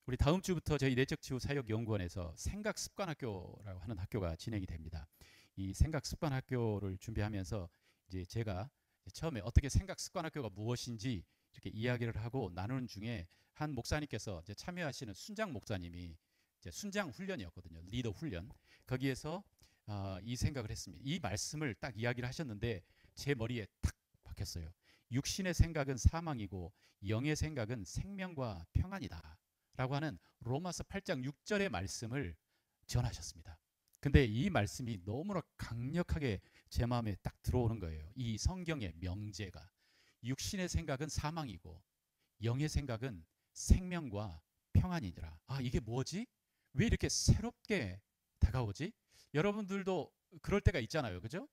우리 다음 주부터 저희 내적치유사역연구원에서 생각습관학교라고 하는 학교가 진행이 됩니다. 이 생각습관학교를 준비하면서 이제 제가 처음에 어떻게 생각습관학교가 무엇인지 이렇게 이야기를 하고 나누는 중에 한 목사님께서 이제 참여하시는 순장 목사님이 이제 순장 훈련이었거든요. 리더 훈련. 거기에서 이 생각을 했습니다. 이 말씀을 딱 이야기를 하셨는데 제 머리에 탁 박혔어요. 육신의 생각은 사망이고 영의 생각은 생명과 평안이다 라고 하는 로마서 8장 6절의 말씀을 전하셨습니다. 근데 이 말씀이 너무나 강력하게 제 마음에 딱 들어오는 거예요. 이 성경의 명제가 육신의 생각은 사망이고 영의 생각은 생명과 평안이니라. 이게 뭐지? 왜 이렇게 새롭게 다가오지? 여러분들도 그럴 때가 있잖아요. 그죠?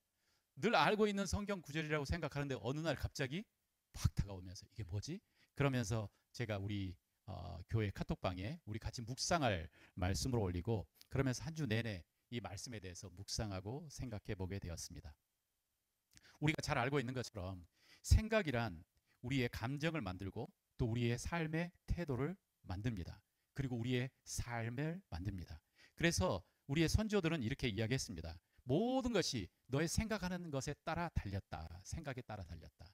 늘 알고 있는 성경 구절이라고 생각하는데 어느 날 갑자기 팍 다가오면서 이게 뭐지? 그러면서 제가 우리 교회 카톡방에 우리 같이 묵상할 말씀을 올리고 그러면서 한 주 내내 이 말씀에 대해서 묵상하고 생각해 보게 되었습니다. 우리가 잘 알고 있는 것처럼 생각이란 우리의 감정을 만들고 또 우리의 삶의 태도를 만듭니다. 그리고 우리의 삶을 만듭니다. 그래서 우리의 선조들은 이렇게 이야기했습니다. 모든 것이 너의 생각하는 것에 따라 달렸다. 생각에 따라 달렸다.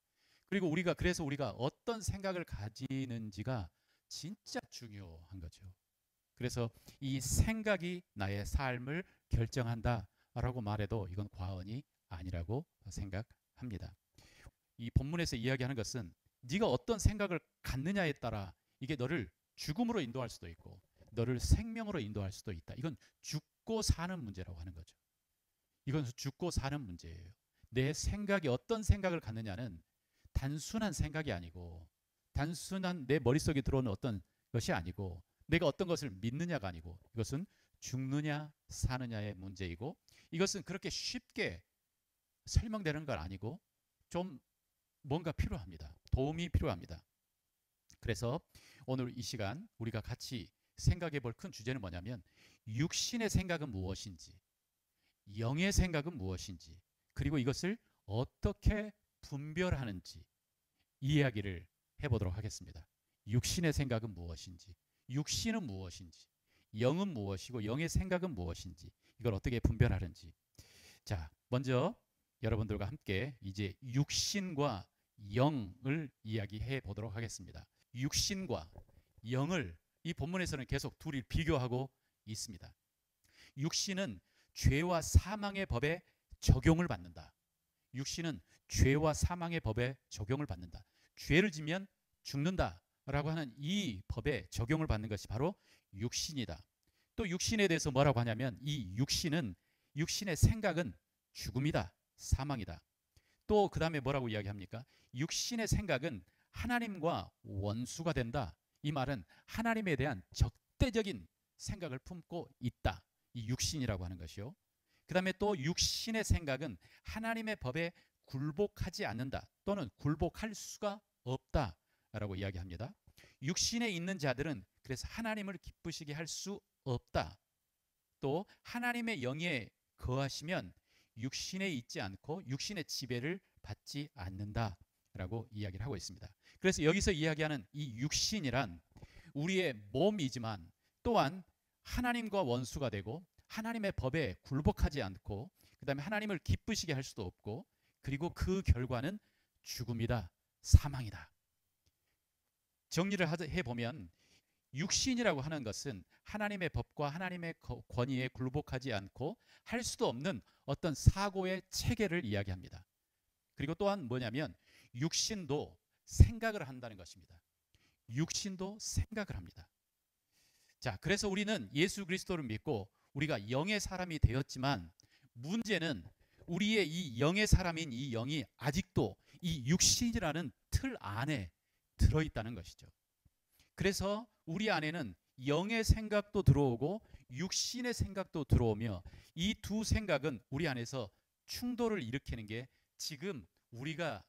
그리고 그래서 우리가 어떤 생각을 가지는지가 진짜 중요한 거죠. 그래서 이 생각이 나의 삶을 결정한다라고 말해도 이건 과언이 아니라고 생각합니다. 이 본문에서 이야기하는 것은 네가 어떤 생각을 갖느냐에 따라 이게 너를 죽음으로 인도할 수도 있고 너를 생명으로 인도할 수도 있다. 이건 죽고 사는 문제라고 하는 거죠. 이건 죽고 사는 문제예요. 내 생각이 어떤 생각을 갖느냐는 단순한 생각이 아니고 단순한 내 머릿속에 들어오는 어떤 것이 아니고 내가 어떤 것을 믿느냐가 아니고 이것은 죽느냐 사느냐의 문제이고 이것은 그렇게 쉽게 설명되는 건 아니고 좀 뭔가 필요합니다. 도움이 필요합니다. 그래서 오늘 이 시간 우리가 같이 생각해 볼 큰 주제는 뭐냐면 육신의 생각은 무엇인지 영의 생각은 무엇인지 그리고 이것을 어떻게 분별하는지 이야기를 해보도록 하겠습니다. 육신의 생각은 무엇인지 육신은 무엇인지 영은 무엇이고 영의 생각은 무엇인지 이걸 어떻게 분별하는지 자 먼저 여러분들과 함께 이제 육신과 영을 이야기해 보도록 하겠습니다. 육신과 영을 이 본문에서는 계속 둘이 비교하고 있습니다. 육신은 죄와 사망의 법에 적용을 받는다. 육신은 죄와 사망의 법에 적용을 받는다. 죄를 지면 죽는다라고 하는 이 법에 적용을 받는 것이 바로 육신이다. 또 육신에 대해서 뭐라고 하냐면 이 육신의 생각은 죽음이다. 사망이다. 또 그 다음에 뭐라고 이야기합니까? 육신의 생각은 하나님과 원수가 된다. 이 말은 하나님에 대한 적대적인 생각을 품고 있다. 이 육신이라고 하는 것이요. 그 다음에 또 육신의 생각은 하나님의 법에 굴복하지 않는다. 또는 굴복할 수가 없다라고 이야기합니다. 육신에 있는 자들은 그래서 하나님을 기쁘시게 할 수 없다. 또 하나님의 영에 거하시면 육신에 있지 않고 육신의 지배를 받지 않는다라고 이야기를 하고 있습니다. 그래서 여기서 이야기하는 이 육신이란 우리의 몸이지만 또한 하나님과 원수가 되고 하나님의 법에 굴복하지 않고 그 다음에 하나님을 기쁘시게 할 수도 없고 그리고 그 결과는 죽음이다. 사망이다. 정리를 해보면 육신이라고 하는 것은 하나님의 법과 하나님의 권위에 굴복하지 않고 할 수도 없는 어떤 사고의 체계를 이야기합니다. 그리고 또한 뭐냐면 육신도 생각을 한다는 것입니다. 육신도 생각을 합니다. 자, 그래서 우리는 예수 그리스도를 믿고 우리가 영의 사람이 되었지만 문제는 우리의 이 영의 사람인 이 영이 아직도 이 육신이라는 틀 안에 들어있다는 것이죠. 그래서 우리 안에는 영의 생각도 들어오고 육신의 생각도 들어오며 이 두 생각은 우리 안에서 충돌을 일으키는 게 지금 우리가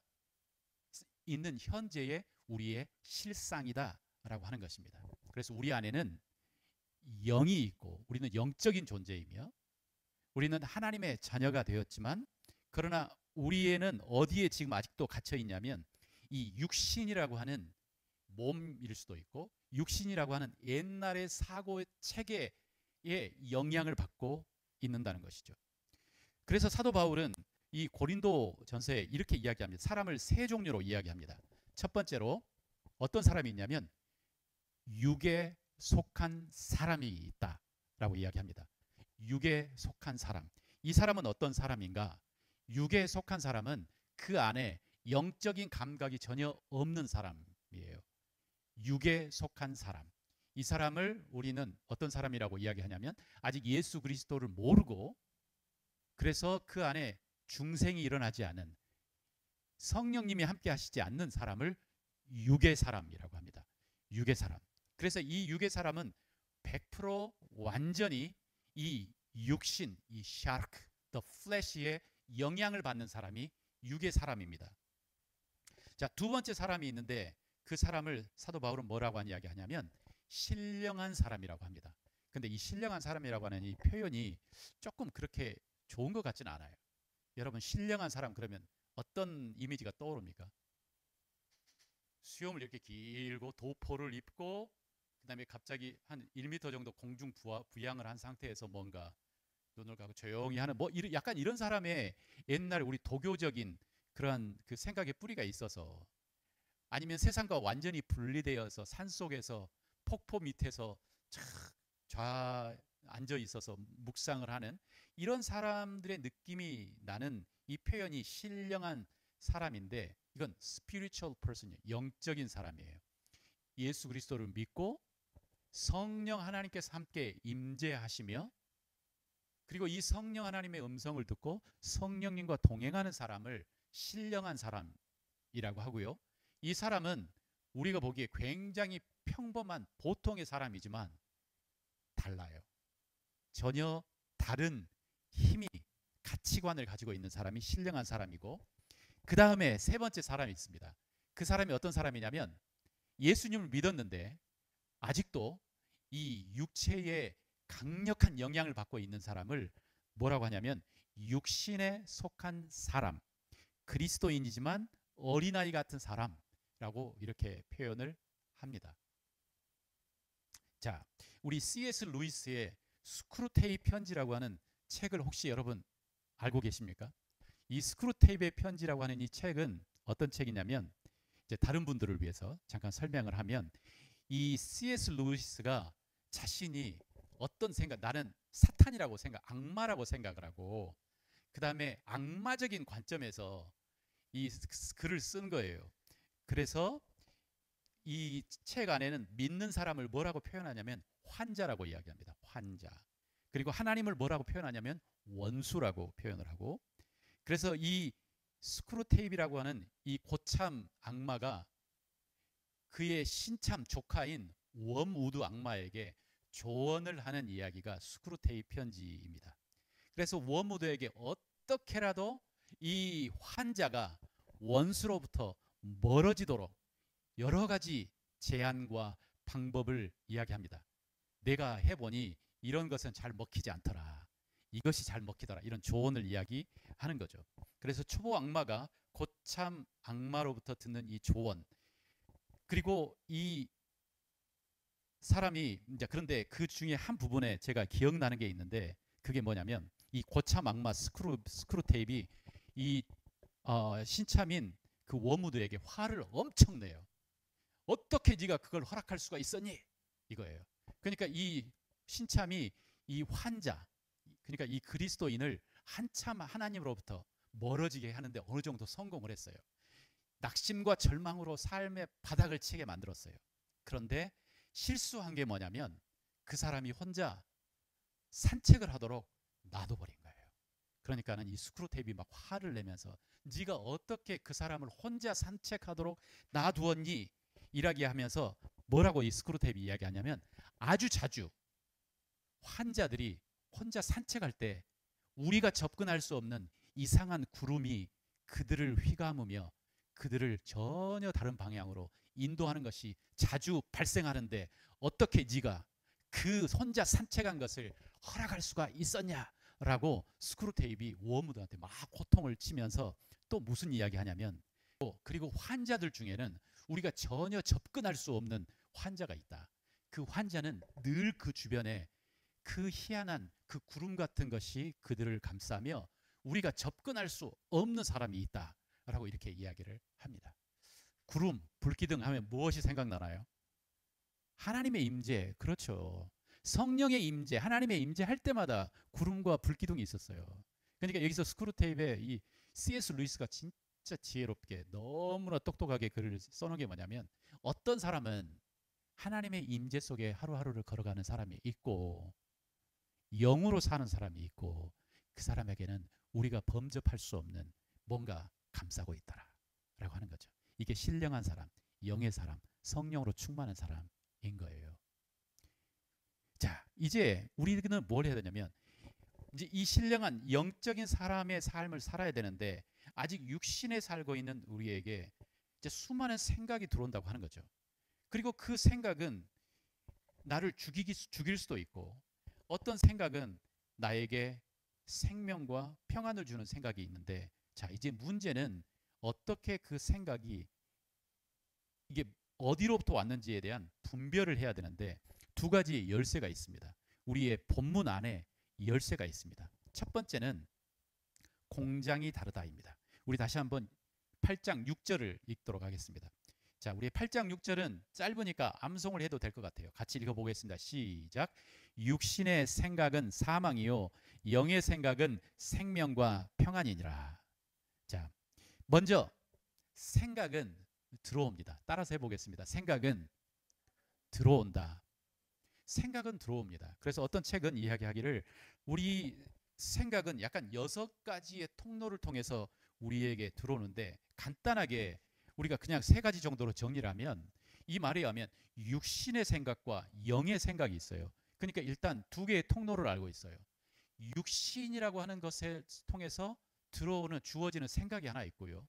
있는 현재의 우리의 실상이다라고 하는 것입니다. 그래서 우리 안에는 영이 있고 우리는 영적인 존재이며 우리는 하나님의 자녀가 되었지만 그러나 우리에는 어디에 지금 아직도 갇혀 있냐면 이 육신이라고 하는 몸일 수도 있고 육신이라고 하는 옛날의 사고 체계에 영향을 받고 있는다는 것이죠. 그래서 사도 바울은 이 고린도 전서에 이렇게 이야기합니다. 사람을 세 종류로 이야기합니다. 첫 번째로 어떤 사람이 있냐면 육에 속한 사람이 있다라고 이야기합니다. 육에 속한 사람. 이 사람은 어떤 사람인가? 육에 속한 사람은 그 안에 영적인 감각이 전혀 없는 사람이에요. 육에 속한 사람. 이 사람을 우리는 어떤 사람이라고 이야기하냐면 아직 예수 그리스도를 모르고 그래서 그 안에 중생이 일어나지 않은 성령님이 함께 하시지 않는 사람을 육의 사람이라고 합니다. 육의 사람. 그래서 이 육의 사람은 100% 완전히 이 육신, 이 샤르크, the flesh의 영향을 받는 사람이 육의 사람입니다. 자, 두 번째 사람이 있는데 그 사람을 사도 바울은 뭐라고 이야기하냐면 신령한 사람이라고 합니다. 근데 이 신령한 사람이라고 하는 이 표현이 조금 그렇게 좋은 것 같지는 않아요. 여러분 신령한 사람 그러면 어떤 이미지가 떠오릅니까? 수염을 이렇게 길고 도포를 입고 그 다음에 갑자기 한 1m 정도 공중 부양을 한 상태에서 뭔가 눈을 감고 조용히 하는 뭐 약간 이런 사람의 옛날 우리 도교적인 그러한 그 생각의 뿌리가 있어서 아니면 세상과 완전히 분리되어서 산속에서 폭포 밑에서 좌 앉아 있어서 묵상을 하는 이런 사람들의 느낌이 나는 이 표현이 신령한 사람인데 이건 spiritual person이에요. 영적인 사람이에요. 예수 그리스도를 믿고 성령 하나님께서 함께 임재하시며 그리고 이 성령 하나님의 음성을 듣고 성령님과 동행하는 사람을 신령한 사람이라고 하고요. 이 사람은 우리가 보기에 굉장히 평범한 보통의 사람이지만 달라요. 전혀 다른 힘이 가치관을 가지고 있는 사람이 신령한 사람이고 그 다음에 세 번째 사람이 있습니다. 그 사람이 어떤 사람이냐면 예수님을 믿었는데 아직도 이 육체의 강력한 영향을 받고 있는 사람을 뭐라고 하냐면 육신에 속한 사람, 그리스도인이지만 어린아이 같은 사람라고 이렇게 표현을 합니다. 자, 우리 C.S. 루이스의 스크루테이 편지라고 하는 책을 혹시 여러분 알고 계십니까? 이 스크루테이프의 편지라고 하는 이 책은 어떤 책이냐면 이제 다른 분들을 위해서 잠깐 설명을 하면 이 C.S. 루이스가 자신이 어떤 생각, 나는 사탄이라고 악마라고 생각을 하고 그 다음에 악마적인 관점에서 이 글을 쓴 거예요. 그래서 이 책 안에는 믿는 사람을 뭐라고 표현하냐면 환자라고 이야기합니다. 환자. 그리고 하나님을 뭐라고 표현하냐면 원수라고 표현을 하고 그래서 이 스크루테이프라고 하는 이 고참 악마가 그의 신참 조카인 웜우드 악마에게 조언을 하는 이야기가 스크루테이프 편지입니다. 그래서 웜우드에게 어떻게라도 이 환자가 원수로부터 멀어지도록 여러 가지 제안과 방법을 이야기합니다. 내가 해보니 이런 것은 잘 먹히지 않더라. 이것이 잘 먹히더라. 이런 조언을 이야기하는 거죠. 그래서 초보 악마가 고참 악마로부터 듣는 이 조언 그리고 이 사람이 이제 그런데 그 중에 한 부분에 제가 기억나는 게 있는데 그게 뭐냐면 이 고참 악마 스크루테이프이 이 신참인 그 워무드에게 화를 엄청 내요. 어떻게 네가 그걸 허락할 수가 있었니? 이거예요. 그러니까 이 신참이 이 환자 그러니까 이 그리스도인을 한참 하나님으로부터 멀어지게 하는데 어느 정도 성공을 했어요. 낙심과 절망으로 삶의 바닥을 치게 만들었어요. 그런데 실수한 게 뭐냐면 그 사람이 혼자 산책을 하도록 놔둬버린 거예요. 그러니까는 이 스크루테이프가 막 화를 내면서 네가 어떻게 그 사람을 혼자 산책하도록 놔두었니? 이라기 하면서 뭐라고 이 스크루테이프 이야기하냐면 아주 자주 환자들이 혼자 산책할 때 우리가 접근할 수 없는 이상한 구름이 그들을 휘감으며 그들을 전혀 다른 방향으로 인도하는 것이 자주 발생하는데 어떻게 네가 그 혼자 산책한 것을 허락할 수가 있었냐라고 스크루테이프가 워무드한테 막 고통을 치면서 또 무슨 이야기 하냐면 그리고 환자들 중에는 우리가 전혀 접근할 수 없는 환자가 있다. 그 환자는 늘 그 주변에 그 희한한 그 구름 같은 것이 그들을 감싸며 우리가 접근할 수 없는 사람이 있다라고 이렇게 이야기를 합니다. 구름, 불기둥 하면 무엇이 생각나나요? 하나님의 임재. 그렇죠. 성령의 임재, 하나님의 임재 할 때마다 구름과 불기둥이 있었어요. 그러니까 여기서 스크루테이프에 이 C.S. 루이스가 진짜 지혜롭게 너무나 똑똑하게 글을 써놓은 게 뭐냐면, 어떤 사람은 하나님의 임재 속에 하루하루를 걸어가는 사람이 있고 영으로 사는 사람이 있고, 그 사람에게는 우리가 범접할 수 없는 뭔가 감싸고 있더라 라고 하는 거죠. 이게 신령한 사람, 영의 사람, 성령으로 충만한 사람인 거예요. 자, 이제 우리는 뭘 해야 되냐면, 이제 이 신령한 영적인 사람의 삶을 살아야 되는데, 아직 육신에 살고 있는 우리에게 이제 수많은 생각이 들어온다고 하는 거죠. 그리고 그 생각은 나를 죽일 수도 있고, 어떤 생각은 나에게 생명과 평안을 주는 생각이 있는데, 자, 이제 문제는 어떻게 그 생각이 이게 어디로부터 왔는지에 대한 분별을 해야 되는데, 두 가지 열쇠가 있습니다. 우리의 본문 안에 열쇠가 있습니다. 첫 번째는 공장이 다르다입니다. 우리 다시 한번 8장 6절을 읽도록 하겠습니다. 자, 우리 8장 6절은 짧으니까 암송을 해도 될 것 같아요. 같이 읽어보겠습니다. 시작. 육신의 생각은 사망이요 영의 생각은 생명과 평안이니라. 자, 먼저 생각은 들어옵니다. 따라서 해보겠습니다. 생각은 들어온다. 생각은 들어옵니다. 그래서 어떤 책은 이야기하기를, 우리 생각은 약간 6가지의 통로를 통해서 우리에게 들어오는데, 간단하게 우리가 그냥 3가지 정도로 정리를 하면, 이 말에 의하면 육신의 생각과 영의 생각이 있어요. 그러니까 일단 2개의 통로를 알고 있어요. 육신이라고 하는 것을 통해서 들어오는, 주어지는 생각이 하나 있고요,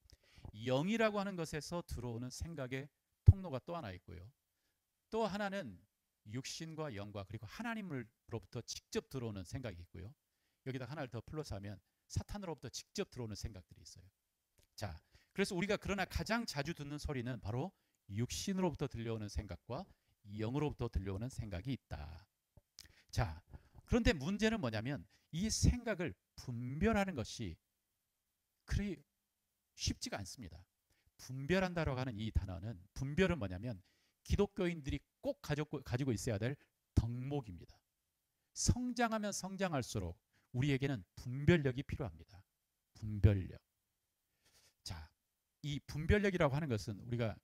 영이라고 하는 것에서 들어오는 생각의 통로가 또 하나 있고요, 또 하나는 육신과 영과 그리고 하나님으로부터 직접 들어오는 생각이 있고요, 여기다 하나를 더 플러스하면 사탄으로부터 직접 들어오는 생각들이 있어요. 자, 그래서 우리가 그러나 가장 자주 듣는 소리는 바로 육신으로부터 들려오는 생각과 영으로부터 들려오는 생각이 있다. 자, 그런데 문제는 뭐냐면, 이 생각을 분별하는 것이 그리 쉽지가 않습니다. 분별한다라고 하는 이 단어는, 분별은 뭐냐면 기독교인들이 꼭 가지고 있어야 될 덕목입니다. 성장하면 성장할수록 우리에게는 분별력이 필요합니다. 분별력. 자, 이 분별력이라고 하는 것은 우리가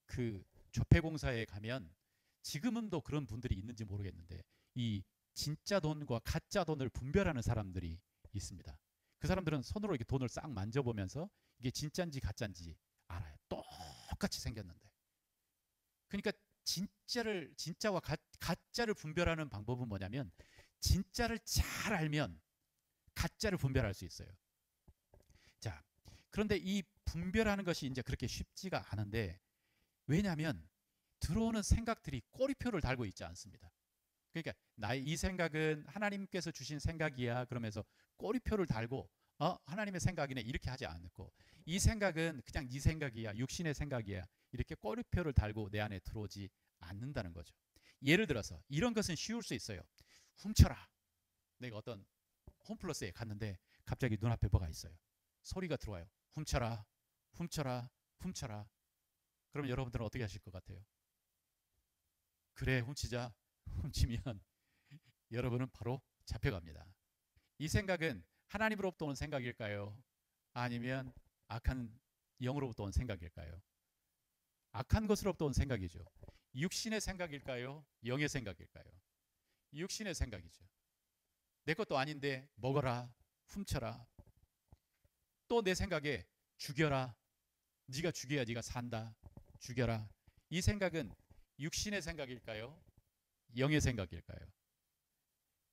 그 조폐공사에 가면, 지금은 또 그런 분들이 있는지 모르겠는데, 이 진짜 돈과 가짜 돈을 분별하는 사람들이 있습니다. 그 사람들은 손으로 이렇게 돈을 싹 만져보면서 이게 진짜인지 가짜인지 알아요. 똑같이 생겼는데. 그러니까 진짜와 가짜를 분별하는 방법은 뭐냐면, 진짜를 잘 알면 가짜를 분별할 수 있어요. 자, 그런데 이 분별하는 것이 이제 그렇게 쉽지가 않은데, 왜냐하면 들어오는 생각들이 꼬리표를 달고 있지 않습니다. 그러니까 나의 이 생각은 하나님께서 주신 생각이야 그러면서 꼬리표를 달고, 하나님의 생각이네 이렇게 하지 않고, 이 생각은 그냥 네 생각이야, 육신의 생각이야 이렇게 꼬리표를 달고 내 안에 들어오지 않는다는 거죠. 예를 들어서 이런 것은 쉬울 수 있어요. 훔쳐라. 내가 어떤 홈플러스에 갔는데 갑자기 눈앞에 뭐가 있어요. 소리가 들어와요. 훔쳐라, 훔쳐라, 훔쳐라. 그러면 여러분들은 어떻게 하실 것 같아요? 그래, 훔치자. 훔치면 여러분은 바로 잡혀갑니다. 이 생각은 하나님으로부터 온 생각일까요? 아니면 악한 영으로부터 온 생각일까요? 악한 것으로부터 온 생각이죠. 육신의 생각일까요? 영의 생각일까요? 육신의 생각이죠. 내 것도 아닌데 먹어라, 훔쳐라. 또 내 생각에 죽여라. 네가 죽여야 네가 산다. 죽여라. 이 생각은 육신의 생각일까요? 영의 생각일까요?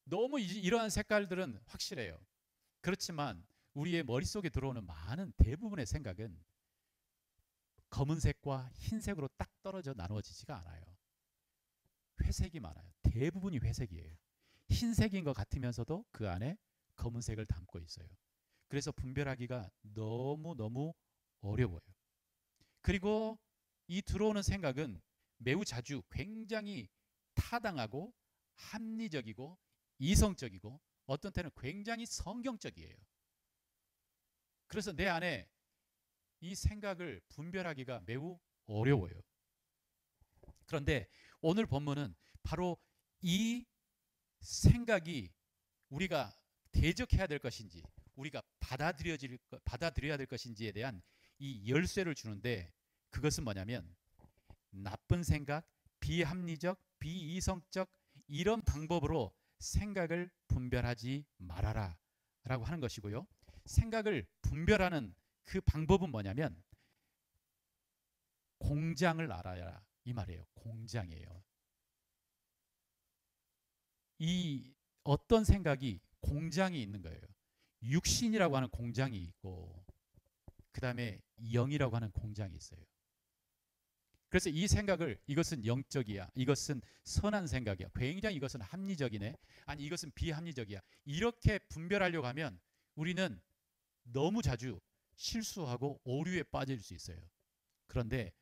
너무 이러한 색깔들은 확실해요. 그렇지만 우리의 머릿속에 들어오는 많은 대부분의 생각은 검은색과 흰색으로 딱 떨어져 나누어지지가 않아요. 회색이 많아요. 대부분이 회색이에요. 흰색인 것 같으면서도 그 안에 검은색을 담고 있어요. 그래서 분별하기가 너무너무 어려워요. 그리고 이 들어오는 생각은 매우 자주 굉장히 타당하고 합리적이고 이성적이고 어떤 때는 굉장히 성경적이에요. 그래서 내 안에 이 생각을 분별하기가 매우 어려워요. 그런데 오늘 본문은 바로 이 생각이 우리가 대적해야 될 것인지 우리가 받아들여야 될 것인지에 대한 이 열쇠를 주는데, 그것은 뭐냐면 나쁜 생각, 비합리적, 비이성적 이런 방법으로 생각을 분별하지 말아라 라고 하는 것이고요. 생각을 분별하는 그 방법은 뭐냐면 공장을 알아야 이 말이에요. 공장이에요. 이 어떤 생각이 공장이 있는 거예요. 육신이라고 하는 공장이 있고 그 다음에 영이라고 하는 공장이 있어요. 그래서 이 생각을 이것은 영적이야, 이것은 선한 생각이야, 굉장히 이것은 합리적이네, 아니 이것은 비합리적이야, 이렇게 분별하려고 하면 우리는 너무 자주 실수하고 오류에 빠질 수 있어요. 그런데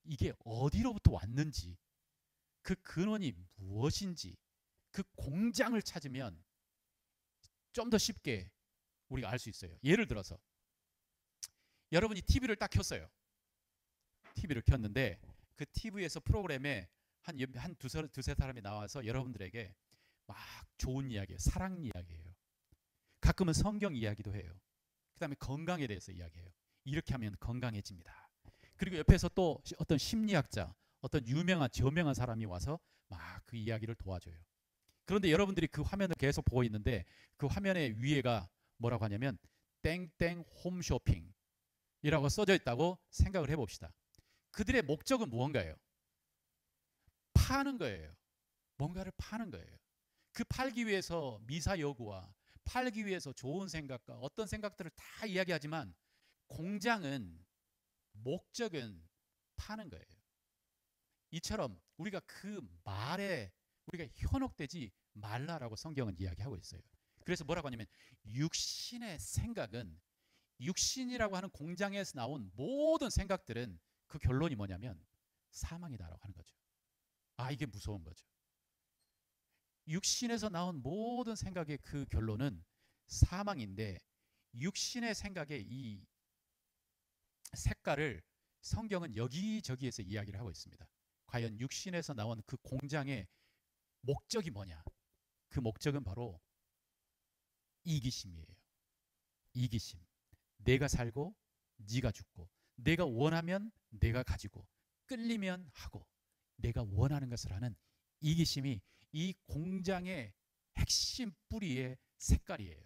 이게 어디로부터 왔는지, 그 근원이 무엇인지, 그 공장을 찾으면 좀 더 쉽게 우리가 알 수 있어요. 예를 들어서 여러분이 TV를 딱 켰어요. TV를 켰는데 그 TV에서 프로그램에 한 두세 사람이 나와서 여러분들에게 막 좋은 이야기예요. 사랑 이야기예요. 가끔은 성경 이야기도 해요. 그 다음에 건강에 대해서 이야기해요. 이렇게 하면 건강해집니다. 그리고 옆에서 또 어떤 심리학자, 어떤 유명한 저명한 사람이 와서 막 그 이야기를 도와줘요. 그런데 여러분들이 그 화면을 계속 보고 있는데 그 화면의 위에가 뭐라고 하냐면 땡땡 홈쇼핑이라고 써져 있다고 생각을 해봅시다. 그들의 목적은 무언가예요? 파는 거예요. 뭔가를 파는 거예요. 그 팔기 위해서 미사 여구와 팔기 위해서 좋은 생각과 어떤 생각들을 다 이야기하지만 공장은, 목적은 파는 거예요. 이처럼 우리가 그 말에 우리가 현혹되지 말라라고 성경은 이야기하고 있어요. 그래서 뭐라고 하냐면 육신의 생각은, 육신이라고 하는 공장에서 나온 모든 생각들은 그 결론이 뭐냐면 사망이다라고 하는 거죠. 아, 이게 무서운 거죠. 육신에서 나온 모든 생각의 그 결론은 사망인데 육신의 생각의 이 색깔을 성경은 여기저기에서 이야기를 하고 있습니다. 과연 육신에서 나온 그 공장의 목적이 뭐냐? 그 목적은 바로 이기심이에요. 이기심. 내가 살고 네가 죽고, 내가 원하면 내가 가지고, 끌리면 하고, 내가 원하는 것을 하는 이기심이 이 공장의 핵심 뿌리의 색깔이에요.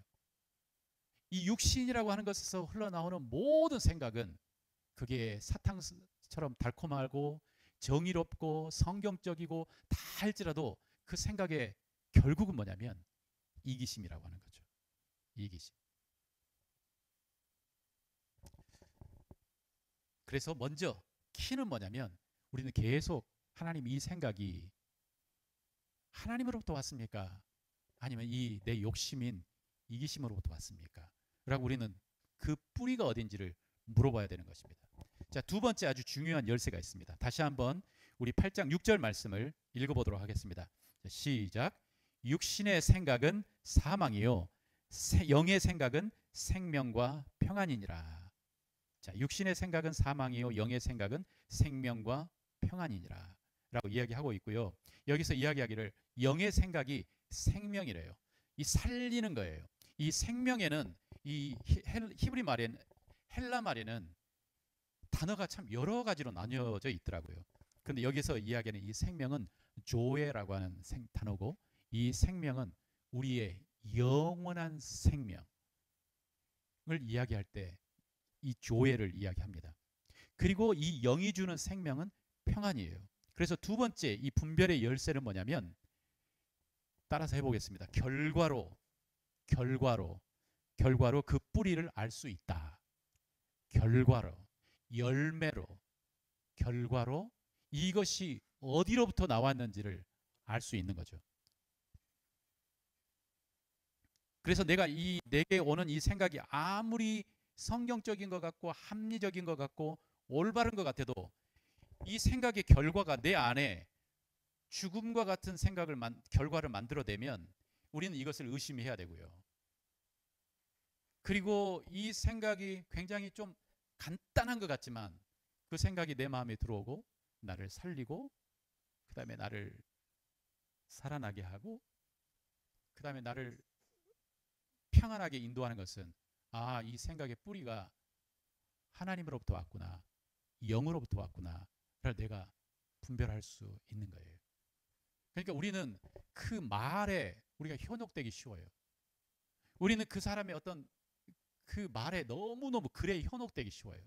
이 육신이라고 하는 것에서 흘러나오는 모든 생각은 그게 사탕처럼 달콤하고 정의롭고 성경적이고 다 할지라도 그 생각의 결국은 뭐냐면 이기심이라고 하는 거죠. 이기심. 그래서 먼저 키는 뭐냐면 우리는 계속 하나님, 이 생각이 하나님으로부터 왔습니까? 아니면 이 내 욕심인 이기심으로부터 왔습니까? 라고 우리는 그 뿌리가 어딘지를 물어봐야 되는 것입니다. 자, 두 번째 아주 중요한 열쇠가 있습니다. 다시 한번 우리 8장 6절 말씀을 읽어보도록 하겠습니다. 자, 시작. 육신의 생각은 사망이요 영의 생각은 생명과 평안이니라. 자, 육신의 생각은 사망이요 영의 생각은 생명과 평안이니라 라고 이야기하고 있고요. 여기서 이야기하기를 영의 생각이 생명이래요. 이 살리는 거예요. 이 생명에는 이 히브리 말에는, 헬라 말에는 단어가 참 여러 가지로 나뉘어져 있더라고요. 그런데 여기서 이야기하는 이 생명은 조에라고 하는 단어고, 이 생명은 우리의 영원한 생명을 이야기할 때 이 조에를 이야기합니다. 그리고 이 영이 주는 생명은 평안이에요. 그래서 두 번째 이 분별의 열쇠는 뭐냐면, 따라서 해보겠습니다. 결과로 그 뿌리를 알 수 있다. 결과로, 열매로, 결과로 이것이 어디로부터 나왔는지를 알 수 있는 거죠. 그래서 내게 오는 이 생각이 아무리 성경적인 것 같고 합리적인 것 같고 올바른 것 같아도 이 생각의 결과가 내 안에 죽음과 같은 결과를 만들어내면 우리는 이것을 의심해야 되고요. 그리고 이 생각이 굉장히 좀 간단한 것 같지만 그 생각이 내 마음에 들어오고 나를 살리고 그 다음에 나를 살아나게 하고 그 다음에 나를 평안하게 인도하는 것은 이 생각의 뿌리가 하나님으로부터 왔구나, 영으로부터 왔구나를 내가 분별할 수 있는 거예요. 그러니까 우리는 그 말에 우리가 현혹되기 쉬워요. 우리는 그 사람의 어떤 그 말에 너무너무 글에 현혹되기 쉬워요.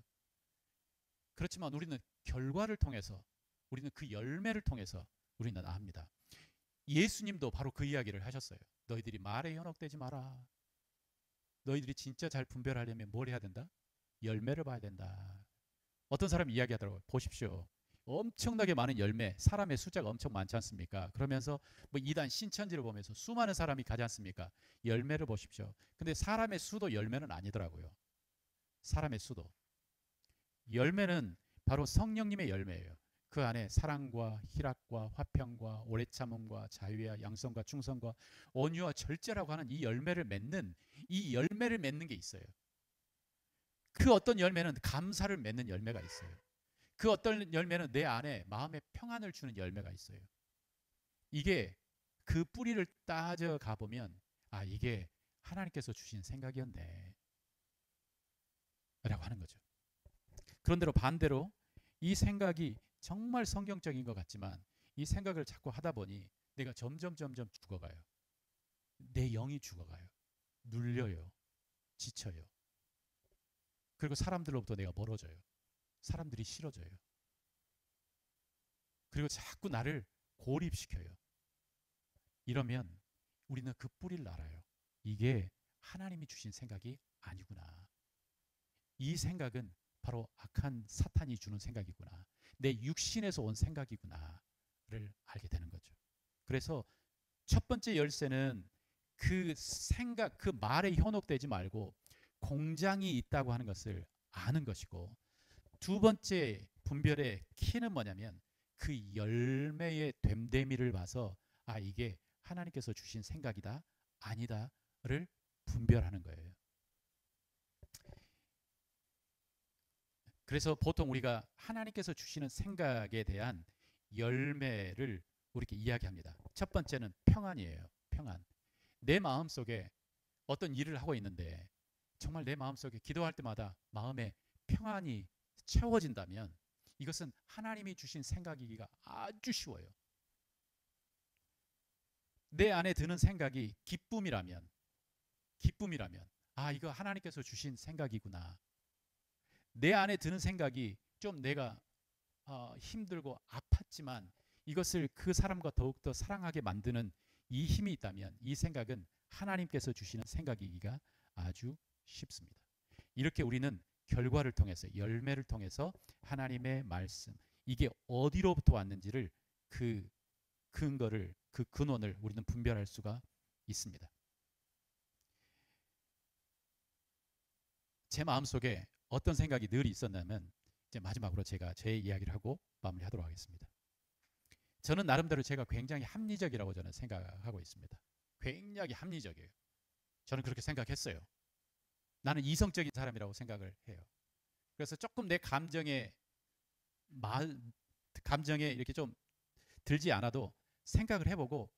그렇지만 우리는 결과를 통해서, 우리는 그 열매를 통해서 우리는 압니다. 예수님도 바로 그 이야기를 하셨어요. 너희들이 말에 현혹되지 마라. 너희들이 진짜 잘 분별하려면 뭘 해야 된다? 열매를 봐야 된다. 어떤 사람이 이야기하더라고요. 보십시오. 엄청나게 많은 열매, 사람의 숫자가 엄청 많지 않습니까? 그러면서 뭐 이단 신천지를 보면서 수많은 사람이 가지 않습니까? 열매를 보십시오. 근데 사람의 수도 열매는 아니더라고요. 사람의 수도. 열매는 바로 성령님의 열매예요. 그 안에 사랑과 희락과 화평과 오래 참음과 자유와 양성과 충성과 온유와 절제라고 하는 이 열매를 맺는 게 있어요. 그 어떤 열매는 감사를 맺는 열매가 있어요. 그 어떤 열매는 내 안에 마음의 평안을 주는 열매가 있어요. 이게 그 뿌리를 따져가 보면 이게 하나님께서 주신 생각이었네 라고 하는 거죠. 그런데로 반대로 이 생각이 정말 성경적인 것 같지만 이 생각을 자꾸 하다 보니 내가 점점 죽어가요. 내 영이 죽어가요. 눌려요. 지쳐요. 그리고 사람들로부터 내가 멀어져요. 사람들이 싫어져요. 그리고 자꾸 나를 고립시켜요. 이러면 우리는 그 뿌리를 알아요. 이게 하나님이 주신 생각이 아니구나. 이 생각은 바로 악한 사탄이 주는 생각이구나. 내 육신에서 온 생각이구나를 알게 되는 거죠. 그래서 첫 번째 열쇠는 그 생각, 그 말에 현혹되지 말고 공장이 있다고 하는 것을 아는 것이고, 두 번째 분별의 키는 뭐냐면 그 열매의 됨됨이를 봐서 이게 하나님께서 주신 생각이다 아니다를 분별하는 거예요. 그래서 보통 우리가 하나님께서 주시는 생각에 대한 열매를 우리에게 이야기합니다. 첫 번째는 평안이에요. 평안. 내 마음속에 어떤 일을 하고 있는데 정말 내 마음속에 기도할 때마다 마음에 평안이 채워진다면 이것은 하나님이 주신 생각이기가 아주 쉬워요. 내 안에 드는 생각이 기쁨이라면 이거 하나님께서 주신 생각이구나. 내 안에 드는 생각이 좀 내가 힘들고 아팠지만 이것을 그 사람과 더욱더 사랑하게 만드는 이 힘이 있다면 이 생각은 하나님께서 주시는 생각이기가 아주 쉽습니다. 이렇게 우리는 결과를 통해서, 열매를 통해서 하나님의 말씀, 이게 어디로부터 왔는지를 그 근거를, 그 근원을 우리는 분별할 수가 있습니다. 제 마음속에 어떤 생각이 늘 있었냐면, 이제 마지막으로 제가 제 이야기를 하고 마무리하도록 하겠습니다. 저는 나름대로 제가 굉장히 합리적이라고 저는 생각하고 있습니다. 굉장히 합리적이에요. 저는 그렇게 생각했어요. 나는 이성적인 사람이라고 생각을 해요. 그래서 조금 내 감정에 이렇게 좀 들지 않아도 생각을 해보고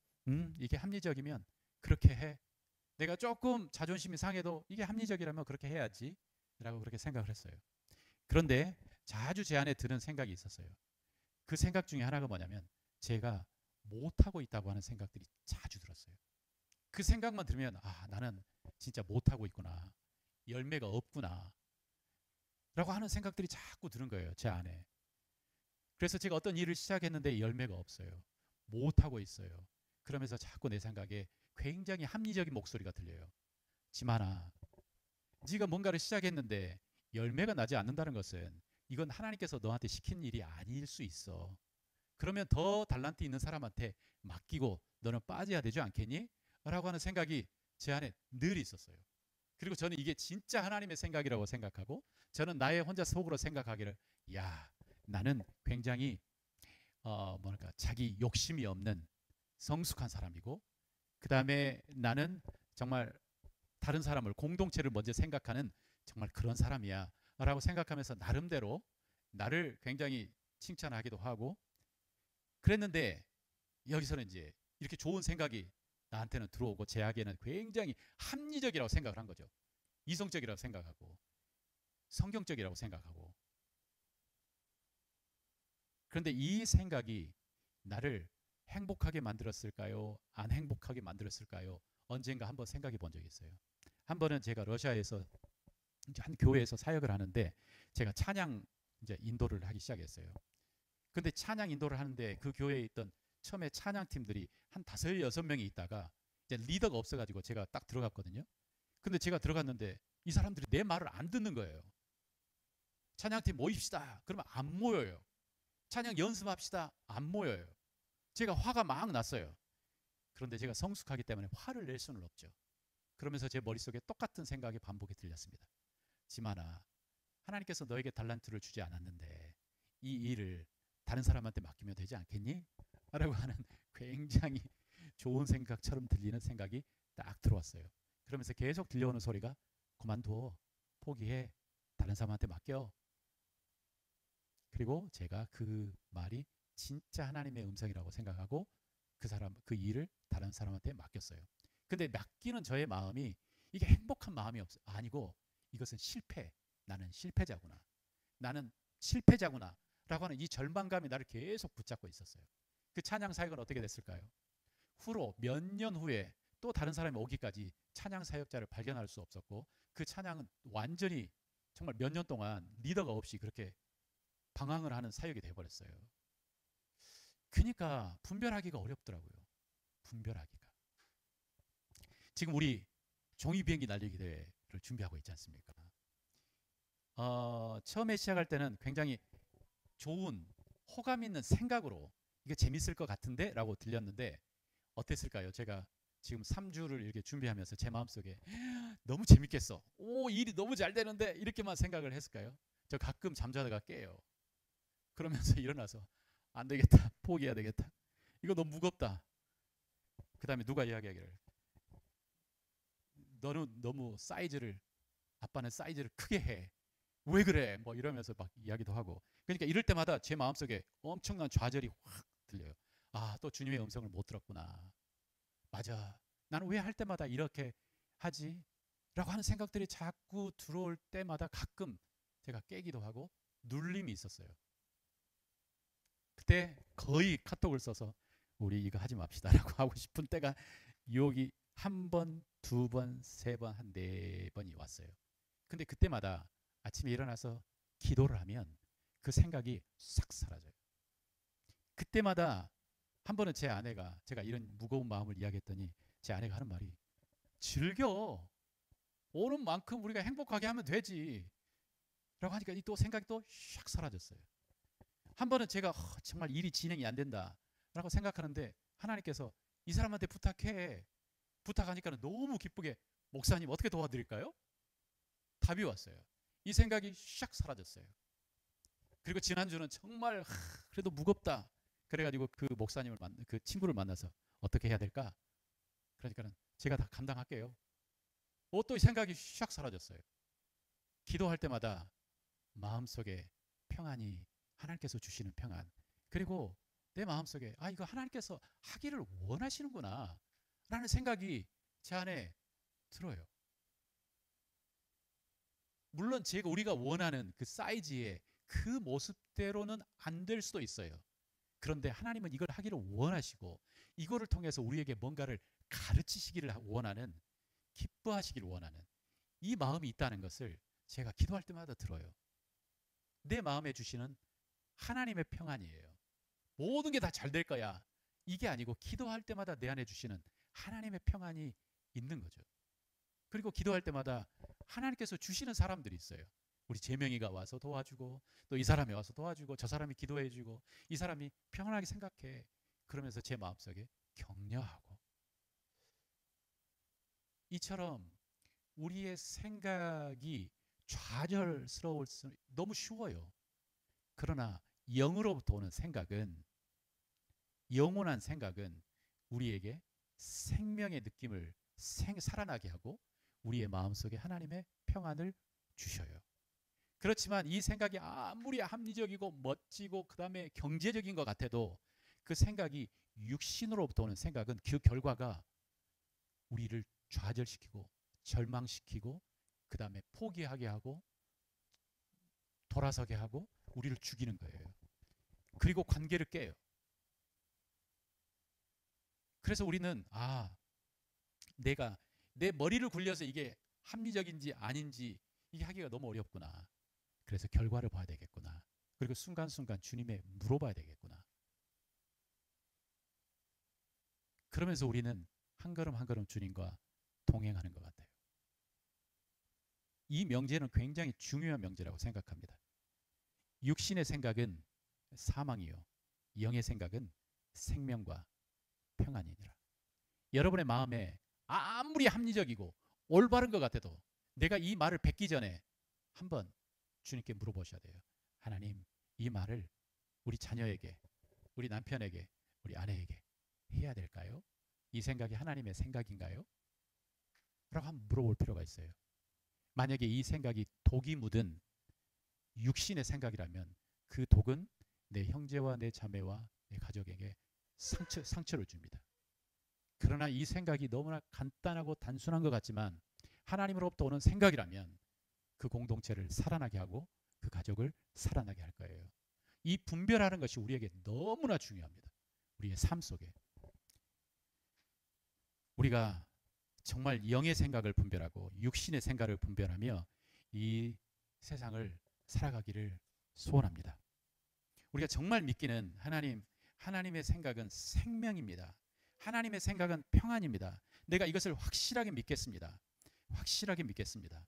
이게 합리적이면 그렇게 해. 내가 조금 자존심이 상해도 이게 합리적이라면 그렇게 해야지 라고 그렇게 생각을 했어요. 그런데 자주 제 안에 드는 생각이 있었어요. 그 생각 중에 하나가 뭐냐면 제가 못하고 있다고 하는 생각들이 자주 들었어요. 그 생각만 들으면 나는 진짜 못하고 있구나. 열매가 없구나 라고 하는 생각들이 자꾸 드는 거예요. 제 안에. 그래서 제가 어떤 일을 시작했는데 열매가 없어요. 못하고 있어요. 그러면서 자꾸 내 생각에 굉장히 합리적인 목소리가 들려요. 지만아, 네가 뭔가를 시작했는데 열매가 나지 않는다는 것은 이건 하나님께서 너한테 시킨 일이 아닐 수 있어. 그러면 더 달란트 있는 사람한테 맡기고 너는 빠져야 되지 않겠니? 라고 하는 생각이 제 안에 늘 있었어요. 그리고 저는 이게 진짜 하나님의 생각이라고 생각하고, 저는 나의 혼자 속으로 생각하기를 나는 굉장히 뭐랄까 자기 욕심이 없는 성숙한 사람이고, 그 다음에 나는 정말 다른 사람을, 공동체를 먼저 생각하는 정말 그런 사람이야 라고 생각하면서 나름대로 나를 굉장히 칭찬하기도 하고 그랬는데, 여기서는 이제 이렇게 좋은 생각이 나한테는 들어오고 제에게는 굉장히 합리적이라고 생각을 한 거죠. 이성적이라고 생각하고 성경적이라고 생각하고. 그런데 이 생각이 나를 행복하게 만들었을까요? 안 행복하게 만들었을까요? 언젠가 한번 생각해 본 적이 있어요. 한 번은 제가 러시아에서 이제 한 교회에서 사역을 하는데 제가 찬양 이제 인도를 하기 시작했어요. 근데 찬양 인도를 하는데 그 교회에 있던 처음에 찬양 팀들이 한 5-6명이 있다가 이제 리더가 없어가지고 제가 딱 들어갔거든요. 근데 제가 들어갔는데 이 사람들이 내 말을 안 듣는 거예요. 찬양팀 모입시다. 그러면 안 모여요. 찬양 연습합시다. 안 모여요. 제가 화가 막 났어요. 그런데 제가 성숙하기 때문에 화를 낼 수는 없죠. 그러면서 제 머릿속에 똑같은 생각이 반복이 들렸습니다. 지만아, 하나님께서 너에게 달란트를 주지 않았는데 이 일을 다른 사람한테 맡기면 되지 않겠니? 라고 하는 굉장히 좋은 생각처럼 들리는 생각이 딱 들어왔어요. 그러면서 계속 들려오는 소리가 그만둬, 포기해, 다른 사람한테 맡겨. 그리고 제가 그 말이 진짜 하나님의 음성이라고 생각하고 그 일을 다른 사람한테 맡겼어요. 근데 맡기는 저의 마음이 이게 행복한 마음이 아니고 이것은 실패, 나는 실패자구나, 나는 실패자구나 라고 하는 이 절망감이 나를 계속 붙잡고 있었어요. 그 찬양 사역은 어떻게 됐을까요? 후로 몇 년 후에 또 다른 사람이 오기까지 찬양 사역자를 발견할 수 없었고, 그 찬양은 완전히 정말 몇 년 동안 리더가 없이 그렇게 방황을 하는 사역이 되어버렸어요. 그러니까 분별하기가 어렵더라고요. 분별하기가. 지금 우리 종이비행기 날리기 대회를 준비하고 있지 않습니까? 처음에 시작할 때는 굉장히 좋은 호감 있는 생각으로 이게 재밌을 것 같은데 라고 들렸는데 어땠을까요? 제가 지금 3주를 이렇게 준비하면서 제 마음속에 너무 재밌겠어, 오 일이 너무 잘 되는데 이렇게만 생각을 했을까요? 저 가끔 잠자다가 깨요. 그러면서 일어나서 안 되겠다, 포기해야 되겠다, 이거 너무 무겁다. 그 다음에 누가 이야기하기를 너는 너무 아빠는 사이즈를 크게 해, 왜 그래, 뭐 이러면서 막 이야기도 하고. 그러니까 이럴 때마다 제 마음속에 엄청난 좌절이 확 들려요. 아, 또 주님의 음성을 못 들었구나, 맞아, 나는 왜 할 때마다 이렇게 하지? 라고 하는 생각들이 자꾸 들어올 때마다 가끔 제가 깨기도 하고 눌림이 있었어요. 그때 거의 카톡을 써서 우리 이거 하지 맙시다 라고 하고 싶은 때가 유혹이 한 번, 두 번, 세 번, 한 4번이 왔어요. 근데 그때마다 아침에 일어나서 기도를 하면 그 생각이 싹 사라져요. 그때마다 한 번은 제 아내가, 제가 이런 무거운 마음을 이야기했더니 제 아내가 하는 말이 즐겨, 오는 만큼 우리가 행복하게 하면 되지 라고 하니까 또 생각이 또 샥 사라졌어요. 한 번은 제가 정말 일이 진행이 안 된다 라고 생각하는데 하나님께서 이 사람한테 부탁해, 부탁하니까 너무 기쁘게 목사님 어떻게 도와드릴까요? 답이 왔어요. 이 생각이 샥 사라졌어요. 그리고 지난주는 정말 그래도 무겁다, 그래가지고 그 친구를 만나서 어떻게 해야 될까? 그러니까는 제가 다 감당할게요. 또 이 생각이 샥 사라졌어요. 기도할 때마다 마음속에 평안이, 하나님께서 주시는 평안, 그리고 내 마음속에 이거 하나님께서 하기를 원하시는구나 라는 생각이 제 안에 들어요. 물론 우리가 원하는 그 사이즈의 그 모습대로는 안 될 수도 있어요. 그런데 하나님은 이걸 하기를 원하시고 이거를 통해서 우리에게 뭔가를 가르치시기를 원하는, 기뻐하시기를 원하는 이 마음이 있다는 것을 제가 기도할 때마다 들어요. 내 마음에 주시는 하나님의 평안이에요. 모든 게 다 잘 될 거야, 이게 아니고 기도할 때마다 내 안에 주시는 하나님의 평안이 있는 거죠. 그리고 기도할 때마다 하나님께서 주시는 사람들이 있어요. 우리 재명이가 와서 도와주고, 또 이 사람이 와서 도와주고, 저 사람이 기도해주고, 이 사람이 평안하게 생각해. 그러면서 제 마음속에 격려하고. 이처럼 우리의 생각이 좌절스러울 수 너무 쉬워요. 그러나 영으로부터 오는 생각은, 영원한 생각은 우리에게 생명의 느낌을 살아나게 하고 우리의 마음속에 하나님의 평안을 주셔요. 그렇지만 이 생각이 아무리 합리적이고 멋지고 그 다음에 경제적인 것 같아도 그 생각이 육신으로부터 오는 생각은 그 결과가 우리를 좌절시키고 절망시키고 그 다음에 포기하게 하고 돌아서게 하고 우리를 죽이는 거예요. 그리고 관계를 깨요. 그래서 우리는 내가 내 머리를 굴려서 이게 합리적인지 아닌지 이게 하기가 너무 어렵구나. 그래서 결과를 봐야 되겠구나. 그리고 순간순간 주님에 물어봐야 되겠구나. 그러면서 우리는 한 걸음 한 걸음 주님과 동행하는 것 같아요. 이 명제는 굉장히 중요한 명제라고 생각합니다. 육신의 생각은 사망이요, 영의 생각은 생명과 평안이니라. 여러분의 마음에 아무리 합리적이고 올바른 것 같아도 내가 이 말을 뱉기 전에 한번 주님께 물어보셔야 돼요. 하나님, 이 말을 우리 자녀에게, 우리 남편에게, 우리 아내에게 해야 될까요? 이 생각이 하나님의 생각인가요? 라고 한번 물어볼 필요가 있어요. 만약에 이 생각이 독이 묻은 육신의 생각이라면 그 독은 내 형제와 내 자매와 내 가족에게 상처를 줍니다. 그러나 이 생각이 너무나 간단하고 단순한 것 같지만 하나님으로부터 오는 생각이라면 그 공동체를 살아나게 하고 그 가족을 살아나게 할 거예요. 이 분별하는 것이 우리에게 너무나 중요합니다. 우리의 삶 속에 우리가 정말 영의 생각을 분별하고 육신의 생각을 분별하며 이 세상을 살아가기를 소원합니다. 우리가 정말 믿기는 하나님의 생각은 생명입니다. 하나님의 생각은 평안입니다. 내가 이것을 확실하게 믿겠습니다. 확실하게 믿겠습니다.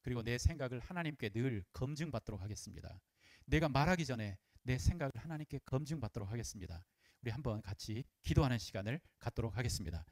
그리고 내 생각을 하나님께 늘 검증받도록 하겠습니다. 내가 말하기 전에 내 생각을 하나님께 검증받도록 하겠습니다. 우리 한번 같이 기도하는 시간을 갖도록 하겠습니다.